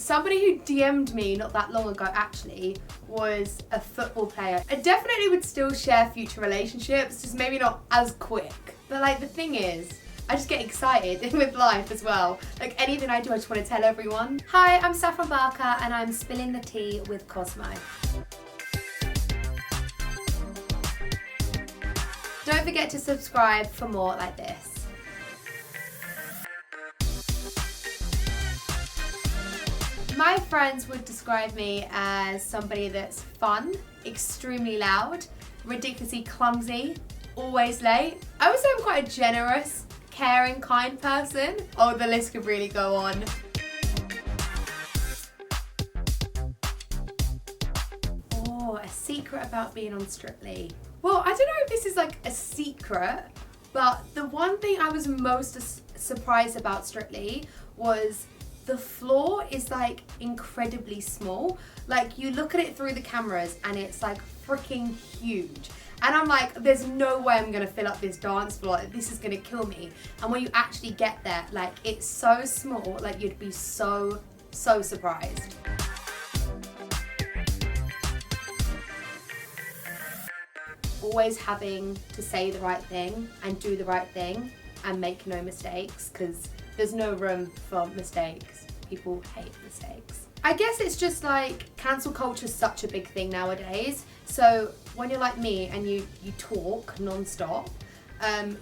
Somebody who DM'd me not that long ago actually was a football player. I definitely would still share future relationships, just maybe not as quick. But like the thing is, I just get excited with life as well. Like anything I do, I just want to tell everyone. Hi, I'm Saffron Barker and I'm spilling the tea with Cosmo. Don't forget to subscribe for more like this. My friends would describe me as somebody that's fun, extremely loud, ridiculously clumsy, always late. I would say I'm quite a generous, caring, kind person. Oh, the list could really go on. Oh, a secret about being on Strictly. Well, I don't know if this is like a secret, but the one thing I was most surprised about Strictly was the floor is like incredibly small. Like you look at it through the cameras and it's like freaking huge. And I'm like, there's no way I'm gonna fill up this dance floor. This is gonna kill me. And when you actually get there, like it's so small, like you'd be so surprised. Always having to say the right thing and do the right thing and make no mistakes, because there's no room for mistakes. People hate mistakes. I guess it's just like cancel culture is such a big thing nowadays. So when you're like me and you talk non-stop,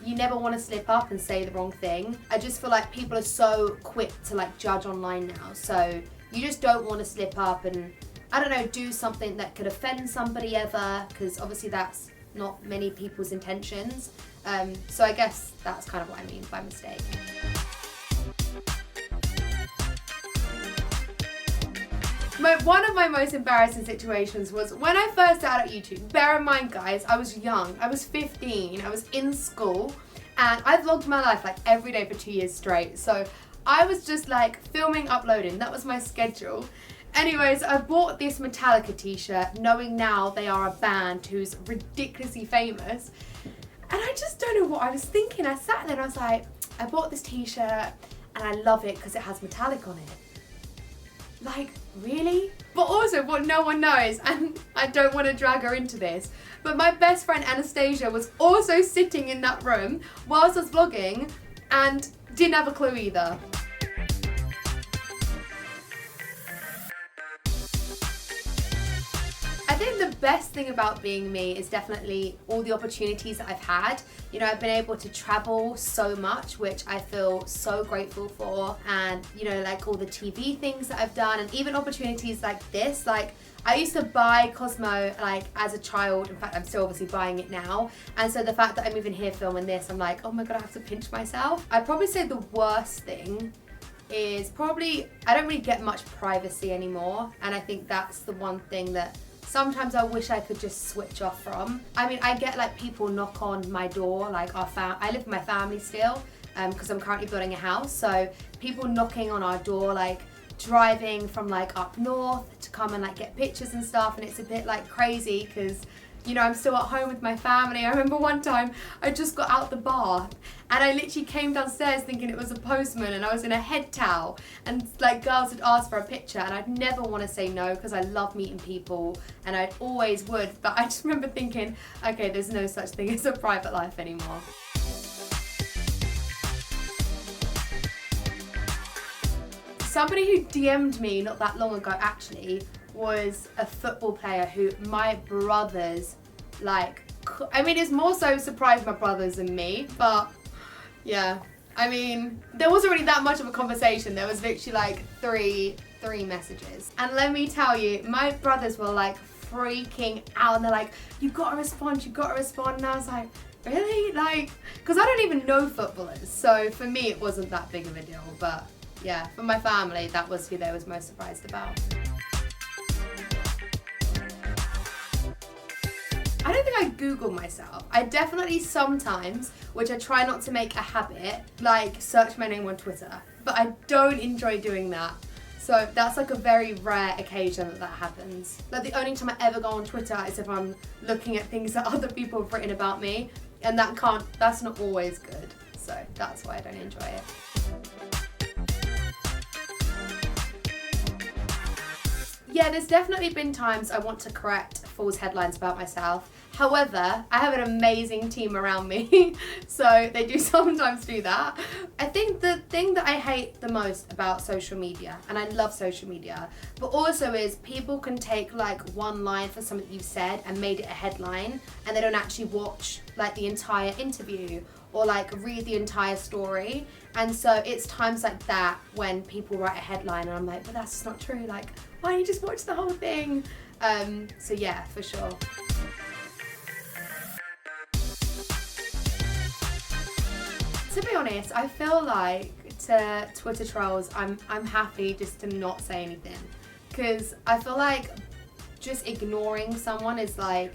you never want to slip up and say the wrong thing. I just feel like people are so quick to like judge online now. So you just don't want to slip up and, I don't know, do something that could offend somebody ever, because obviously that's not many people's intentions. So I guess that's kind of what I mean by mistake. One of my most embarrassing situations was when I first started YouTube. Bear in mind, guys, I was young. I was 15. I was in school, and I vlogged my life like every day for 2 years straight. So I was just like filming, uploading. That was my schedule. Anyways, I bought this Metallica t-shirt knowing now they are a band who's ridiculously famous. And I just don't know what I was thinking. I sat there and I was like, I bought this t-shirt and I love it because it has Metallica on it. Like, really? But also what no one knows, and I don't want to drag her into this, but my best friend Anastasia was also sitting in that room whilst I was vlogging and didn't have a clue either. I think the best thing about being me is definitely all the opportunities that I've had. You know, I've been able to travel so much, which I feel so grateful for. And, you know, like all the TV things that I've done, and even opportunities like this. Like, I used to buy Cosmo like as a child. In fact, I'm still obviously buying it now. And so the fact that I'm even here filming this, I'm like, oh my God, I have to pinch myself. I'd probably say the worst thing is probably, I don't really get much privacy anymore. And I think that's the one thing that sometimes I wish I could just switch off from. I mean, I get like people knock on my door, like I live with my family still, because I'm currently building a house. So people knocking on our door, like driving from like up north to come and like get pictures and stuff. And it's a bit like crazy because, you know, I'm still at home with my family. I remember one time I just got out the bath and I literally came downstairs thinking it was a postman, and I was in a head towel, and like girls had asked for a picture, and I'd never want to say no because I love meeting people and I always would. But I just remember thinking, okay, there's no such thing as a private life anymore. Somebody who DM'd me not that long ago actually was a football player who my brothers, like, I mean, it's more so surprised my brothers than me, but yeah. I mean, there wasn't really that much of a conversation. There was literally like three messages. And let me tell you, my brothers were like freaking out, and they're like, you gotta respond. And I was like, really? Like, because I don't even know footballers. So for me, it wasn't that big of a deal. But yeah, for my family, that was who they was most surprised about. I don't think I Google myself. I definitely sometimes, which I try not to make a habit, like search my name on Twitter. But I don't enjoy doing that. So that's like a very rare occasion that happens. Like the only time I ever go on Twitter is if I'm looking at things that other people have written about me. And that's not always good. So that's why I don't enjoy it. Yeah, there's definitely been times I want to correct false headlines about myself. However, I have an amazing team around me, so they do sometimes do that. I think the thing that I hate the most about social media, and I love social media, but also is people can take like one line for something you've said and made it a headline, and they don't actually watch like the entire interview or like read the entire story. And so it's times like that when people write a headline and I'm like, but that's just not true. Like, why don't you just watch the whole thing? So yeah, for sure. To be honest, I feel like to Twitter trolls, I'm happy just to not say anything, because I feel like just ignoring someone is like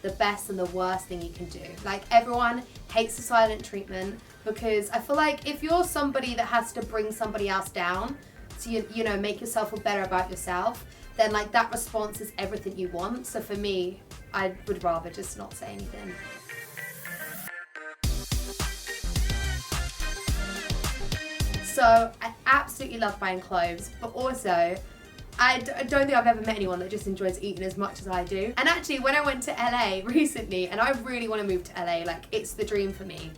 the best and the worst thing you can do. Like, everyone hates the silent treatment, because I feel like if you're somebody that has to bring somebody else down to you know, make yourself feel better about yourself, then like that response is everything you want. So for me, I would rather just not say anything. So I absolutely love buying clothes, but also I don't think I've ever met anyone that just enjoys eating as much as I do. And actually, when I went to LA recently, and I really want to move to LA, like it's the dream for me,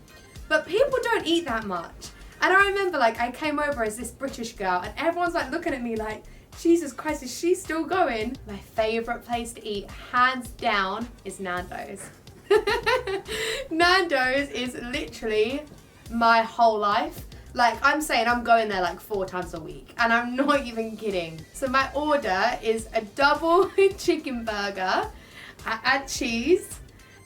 but people don't eat that much. And I remember like I came over as this British girl and everyone's like looking at me like, Jesus Christ, is she still going? My favourite place to eat, hands down, is Nando's. Nando's is literally my whole life. Like, I'm saying I'm going there like 4 times a week, and I'm not even kidding. So my order is a double chicken burger. I add cheese,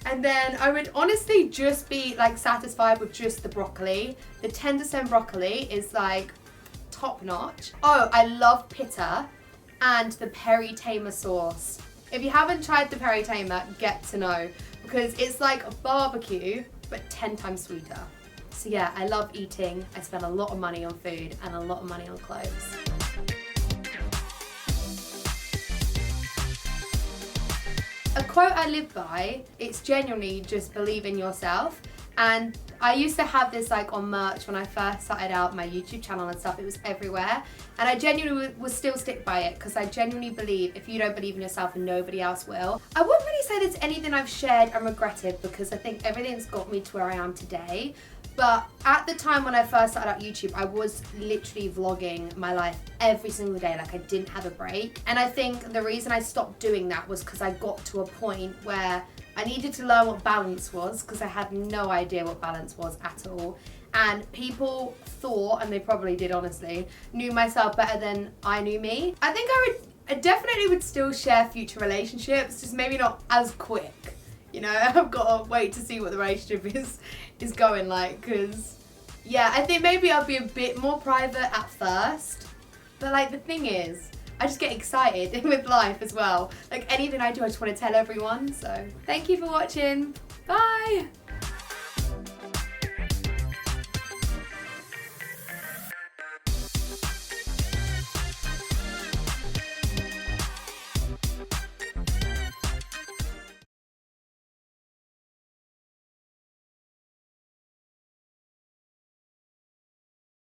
and then I would honestly just be like satisfied with just the broccoli. The tenderloin broccoli is like top notch. Oh, I love pita and the peri tamer sauce. If you haven't tried the peri tamer, get to know, because it's like a barbecue but 10 times sweeter. So yeah, I love eating. I spend a lot of money on food and a lot of money on clothes. A quote I live by, it's genuinely just believe in yourself. And I used to have this like on merch when I first started out my YouTube channel and stuff. It was everywhere. And I genuinely would still stick by it, because I genuinely believe if you don't believe in yourself, and nobody else will. I wouldn't really say there's anything I've shared and regretted, because I think everything's got me to where I am today. But at the time when I first started out YouTube, I was literally vlogging my life every single day. Like, I didn't have a break. And I think the reason I stopped doing that was because I got to a point where I needed to learn what balance was, because I had no idea what balance was at all. And people thought, and they probably did honestly, knew myself better than I knew me. I think I definitely would still share future relationships, just maybe not as quick. You know, I've got to wait to see what the relationship is going like, because yeah, I think maybe I'll be a bit more private at first, but like the thing is, I just get excited with life as well. Like anything I do, I just want to tell everyone. So thank you for watching. Bye.